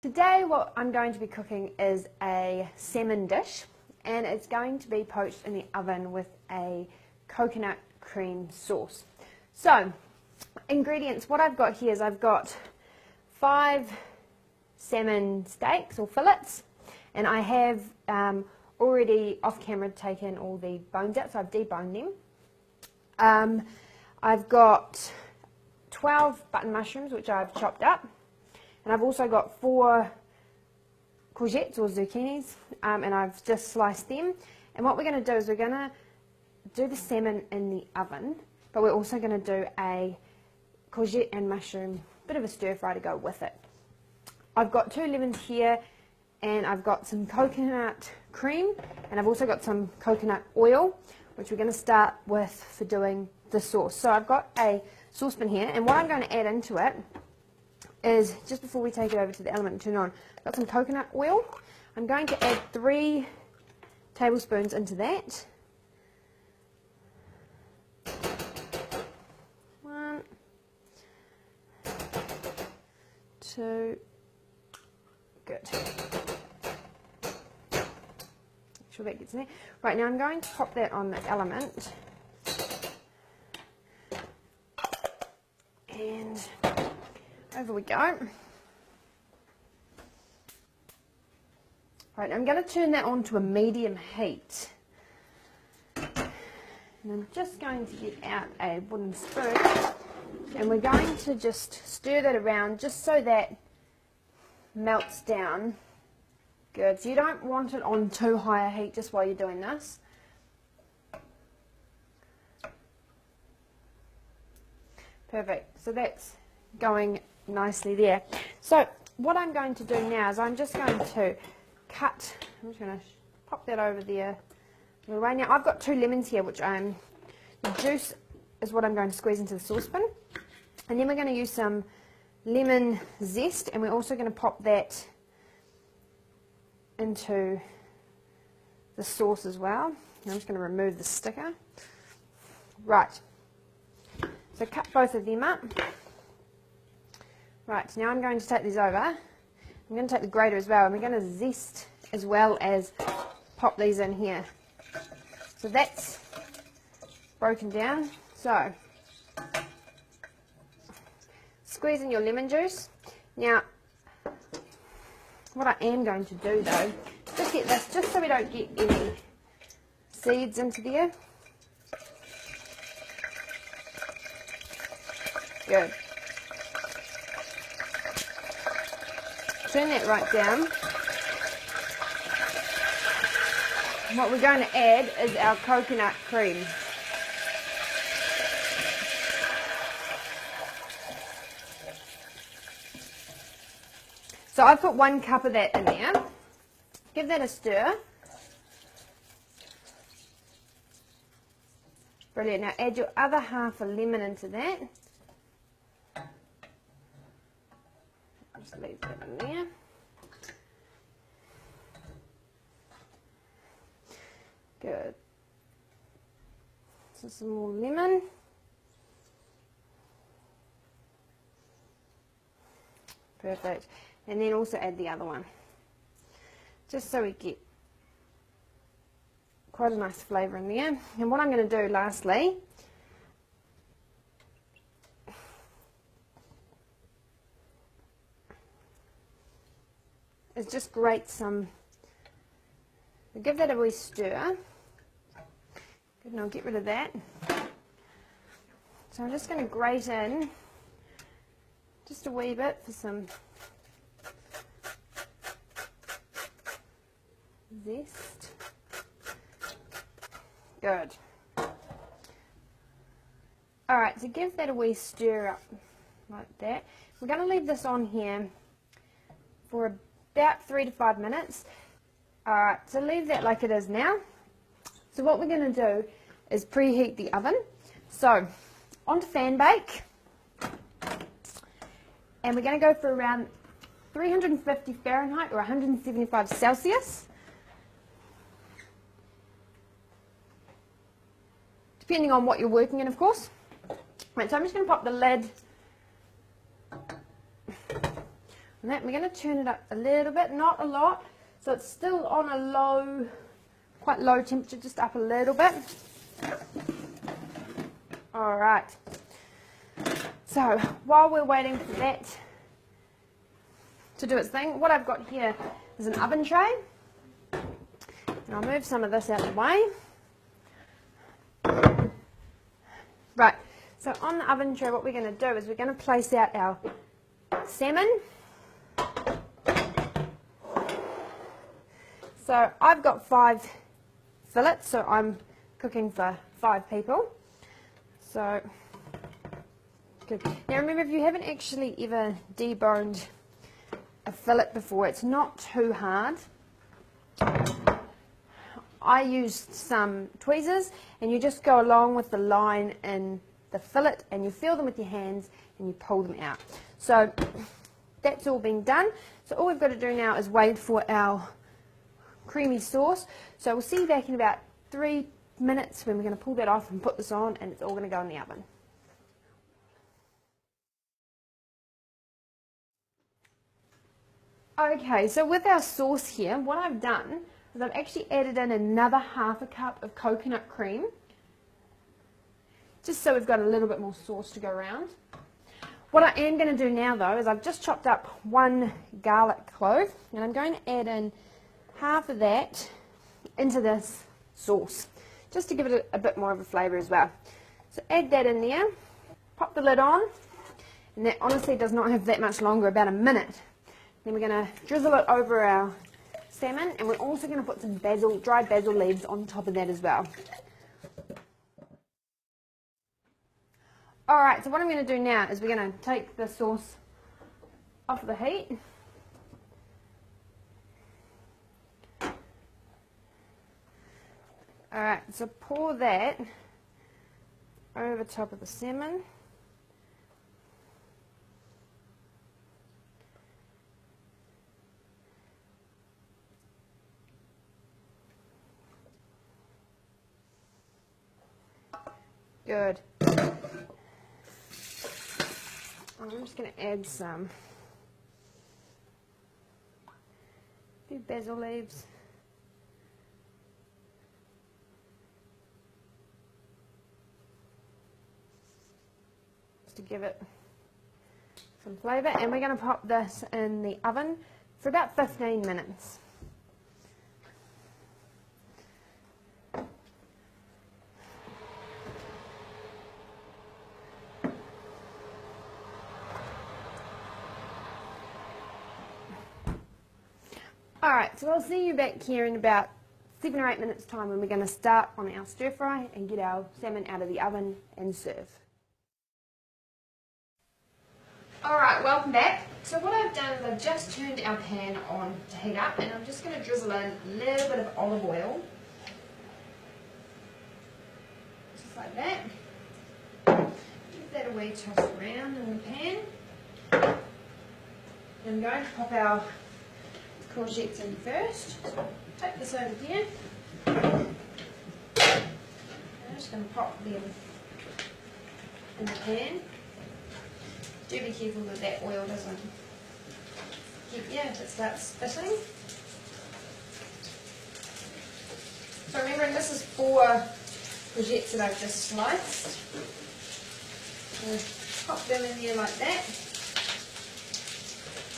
Today what I'm going to be cooking is a salmon dish, and it's going to be poached in the oven with a coconut cream sauce. So, ingredients, what I've got here is I've got 5 salmon steaks or fillets, and I have already off camera taken all the bones out, so I've deboned them. I've got 12 button mushrooms which I've chopped up. And I've also got 4 courgettes or zucchinis, and I've just sliced them. And what we're going to do is we're going to do the salmon in the oven, but we're also going to do a courgette and mushroom, bit of a stir fry to go with it. I've got 2 lemons here, and I've got some coconut cream, and I've also got some coconut oil, which we're going to start with for doing the sauce. So I've got a saucepan here, and what I'm going to add into it is, just before we take it over to the element and turn on, I've got some coconut oil. I'm going to add 3 tablespoons into that. 1, 2, good. Make sure that gets in there. Right, now I'm going to pop that on the element. And over we go. Right, I'm going to turn that on to a medium heat. And I'm just going to get out a wooden spoon, and we're going to just stir that around just so that melts down. Good. So you don't want it on too high a heat just while you're doing this. Perfect. So that's going nicely there. So what I'm going to do now is I'm just going to cut, I'm just going to pop that over there. Right now I've got 2 lemons here, which the juice is what I'm going to squeeze into the saucepan. And then we're going to use some lemon zest, and we're also going to pop that into the sauce as well. And I'm just going to remove the sticker. Right, so cut both of them up. Right, now I'm going to take these over. I'm going to take the grater as well, and we're going to zest as well as pop these in here. So that's broken down. So, squeeze in your lemon juice. Now, what I am going to do though, just get this, just so we don't get any seeds into there. Good. Turn that right down. What we're going to add is our coconut cream. So I've put 1 cup of that in there. Give that a stir. Brilliant. Now add your other half a lemon into that. Just leave that in there. Good. So some more lemon. Perfect. And then also add the other one. Just so we get quite a nice flavour in there. And what I'm going to do lastly is just grate some, give that a wee stir. Good, and I'll get rid of that. So I'm just going to grate in just a wee bit for some zest. Good. Alright, so give that a wee stir up like that. We're going to leave this on here for about 3 to 5 minutes. Alright, so leave that like it is now. So what we're going to do is preheat the oven. So, onto fan bake. And we're going to go for around 350 Fahrenheit or 175 Celsius. Depending on what you're working in, of course. Right, so I'm just going to pop the lid And that, we're going to turn it up a little bit, not a lot, so it's still on a low, quite low temperature, just up a little bit. Alright, so while we're waiting for that to do its thing, what I've got here is an oven tray, and I'll move some of this out of the way. Right, so on the oven tray what we're going to do is we're going to place out our salmon. So I've got 5 fillets, so I'm cooking for 5 people. So, good. Now remember, if you haven't actually ever deboned a fillet before, it's not too hard. I used some tweezers, and you just go along with the line in the fillet, and you feel them with your hands, and you pull them out. So that's all been done. So all we've got to do now is wait for our creamy sauce. So we'll see you back in about 3 minutes when we're going to pull that off and put this on, and it's all going to go in the oven. Okay, so with our sauce here, what I've done is I've actually added in another ½ a cup of coconut cream, just so we've got a little bit more sauce to go around. What I am going to do now though is I've just chopped up 1 garlic clove, and I'm going to add in half of that into this sauce, just to give it a bit more of a flavour as well. So add that in there, pop the lid on, and that honestly does not have that much longer, about a minute. Then we're going to drizzle it over our salmon, and we're also going to put some basil, dried basil leaves on top of that as well. Alright, so what I'm going to do now is we're going to take the sauce off the heat. Alright, so pour that over top of the salmon. Good. I'm just going to add some few basil leaves. To give it some flavour, and we're going to pop this in the oven for about 15 minutes. Alright, so I'll see you back here in about 7 or 8 minutes time when we're going to start on our stir fry and get our salmon out of the oven and serve. Alright, welcome back. So what I've done is I've just turned our pan on to heat up, and I'm just going to drizzle in a little bit of olive oil. Just like that. Give that a wee toss around in the pan. And I'm going to pop our courgettes in first. So take this over here. I'm just going to pop them in the pan. Do be careful that that oil doesn't get you if it starts spitting. So remembering this is 4 courgettes that I've just sliced. So pop them in there like that.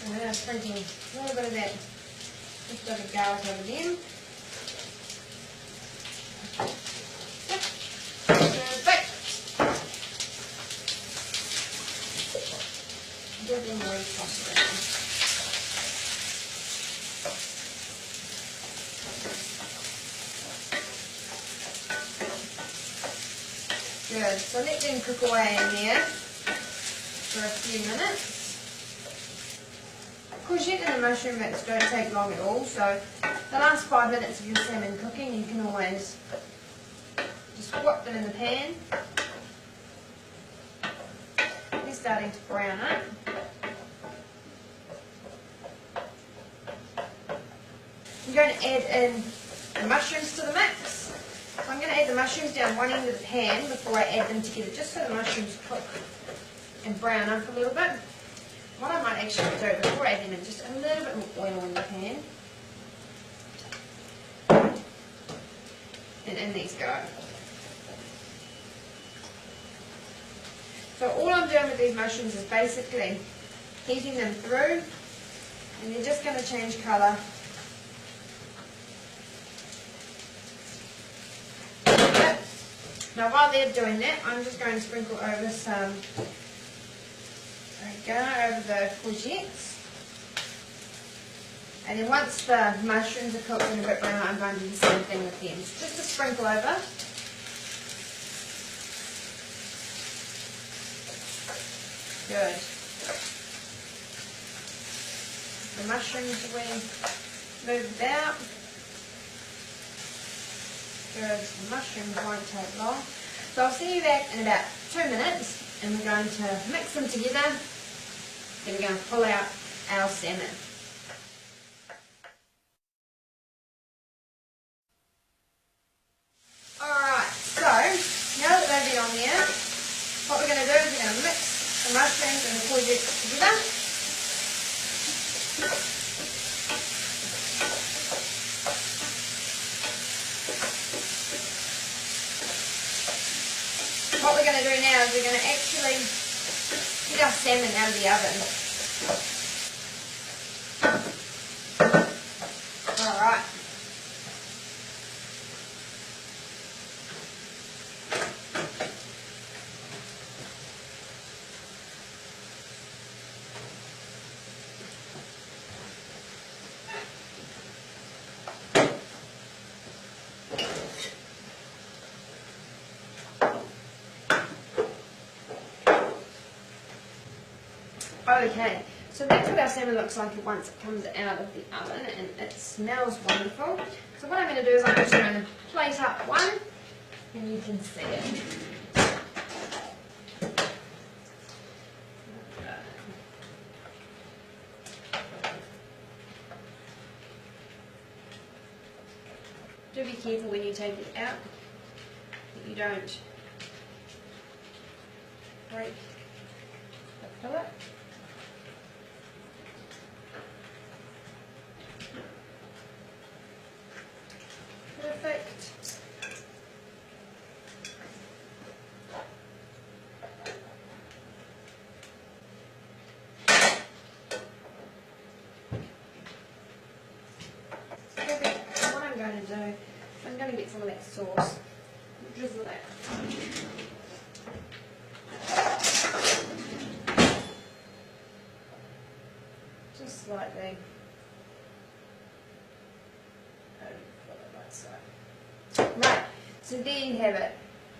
And then I'm sprinkling a little bit of that leftover garlic over them. Give them a toss around. Good. So let them cook away in there for a few minutes. Courgette and the mushroom mix don't take long at all, so the last 5 minutes of your salmon cooking, you can always just whip them in the pan. They're starting to brown up. I'm going to add in the mushrooms to the mix. So I'm going to add the mushrooms down one end of the pan before I add them together, just so the mushrooms cook and brown up a little bit. what I might actually do before I add them in, just a little bit more oil in the pan. And in these go. So all I'm doing with these mushrooms is basically heating them through, and they're just going to change colour. Now while they're doing that, I'm just going to sprinkle over some oregano over the courgettes. And then once the mushrooms are cooked and a bit brown, I'm going to do the same thing with them. Just a sprinkle over. Good. The mushrooms we move about. Good. The mushrooms won't take long. So I'll see you back in about 2 minutes, and we're going to mix them together. Then we're going to pull out our salmon. Alright, so now that they've been on there, what we're going to do is we're going to mix the mushrooms and the courgettes together. What we're going to do now is we're going to actually get our salmon out of the oven. Alright. Okay, so that's what our salmon looks like once it comes out of the oven, and it smells wonderful. So what I'm going to do is I'm just going to plate up one, and you can see it. Do be careful when you take it out that you don't break the fillet. Perfect. Perfect. What I'm going to do, I'm going to get some of that sauce, drizzle that. Just slightly. Right, so there you have it,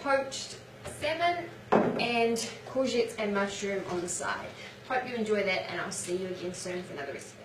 poached salmon and courgettes and mushroom on the side. Hope you enjoy that, and I'll see you again soon for another recipe.